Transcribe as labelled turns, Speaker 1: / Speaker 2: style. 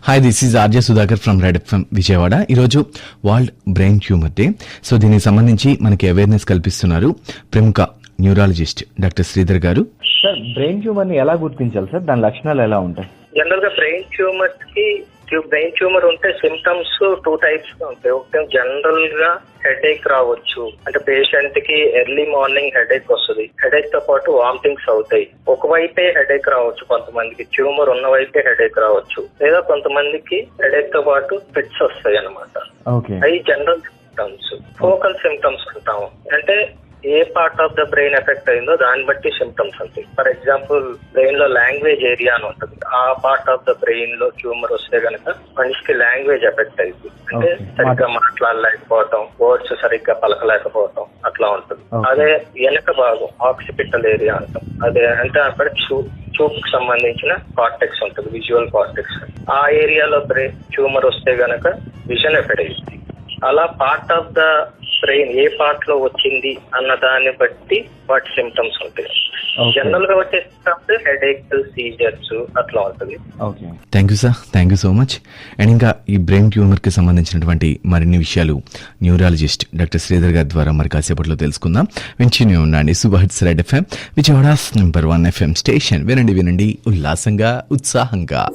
Speaker 1: Hi, this is RJ Sudhakar from Red FM Vijayawada. ఈరోజు world brain tumour day. So దీనికి సంబంధించి మనకి అవేర్నెస్ కల్పిస్తున్నారు ప్రముఖ న్యూరాలజిస్ట్ డాక్టర్ శ్రీధర్ గారు.
Speaker 2: సార్, బ్రెయిన్ ట్యూమర్ ని ఎలా గుర్తించాలి సార్? దాని లక్షణాలు ఎలా ఉంటాయి?
Speaker 3: జనరల్ గా బ్రెయిన్ ట్యూమర్ ఉంటే సిమ్టమ్స్ 2 టైప్స్ గా ఉంటాయి. ఒకటి జనరల్ గా హెడేక్ రావచ్చు, అంటే పేషెంట్ కి ఎర్లీ మార్నింగ్ హెడేక్ వస్తుంది. హెడేక్ తో పాటు వామిటింగ్స్ అవుతాయి. ఒకవైపే హెడేక్ రావచ్చు, కొంతమందికి ట్యూమర్ ఉన్న వైపే హెడేక్ రావచ్చు, లేదా కొంతమందికి హెడేక్ తో పాటు ఫిట్స్ వస్తాయి అన్నమాట. అవి జనరల్ సిమ్టమ్స్. ఫోకల్ సిమ్టమ్స్ అంటాము, అంటే ఏ part of the brain effect అయిందో దాన్ని బట్టి సిమ్టమ్స్ ఉంటాయి. ఫర్ ఎగ్జాంపుల్, బ్రెయిన్ లో లాంగ్వేజ్ ఏరియా అని ఉంటుంది. ఆ పార్ట్ ఆఫ్ ద బ్రెయిన్ లో ట్యూమర్ వస్తే గనక మనిషికి లాంగ్వేజ్ ఎఫెక్ట్ అయింది, అంటే సరిగ్గా మాట్లాడలేకపోవటం, వర్డ్స్ సరిగ్గా పలకలేకపోవటం అట్లా ఉంటుంది. అదే వెనక భాగం ఆక్సిపిటల్ ఏరియా అంటాం. అదే అంటే అక్కడ చూపుకు సంబంధించిన కార్టెక్స్ ఉంటుంది, విజువల్ కార్టెక్స్. ఆ ఏరియాలో బ్రెయిన్ ట్యూమర్ వస్తే గనక విజన్ ఎఫెక్ట్ అయింది. అలా part of the brain A part లో వచ్చింది అన్న దాన్ని బట్టి వాటి సిమ్టమ్స్ ఉంటాయి. జనరల్ గా వచ్చే సిమ్టమ్స్ హెడేక్, సీజర్స్ అట్లా ఉంటుంది.
Speaker 1: Thank you sir, thank you so much. And ఇంకా ఈ బ్రెయిన్ ట్యూమర్ కి సంబంధించినటువంటి మరిన్ని విషయాలు న్యూరాలజిస్ట్ డాక్టర్ శ్రీధర్ గారి ద్వారా మరి కాసేపట్లో తెలుసుకుందాం. వింటూనే ఉండండి Subhash red FM, Vijayawada #1 FM station. వినండి ఉల్లాసంగా, ఉత్సాహంగా.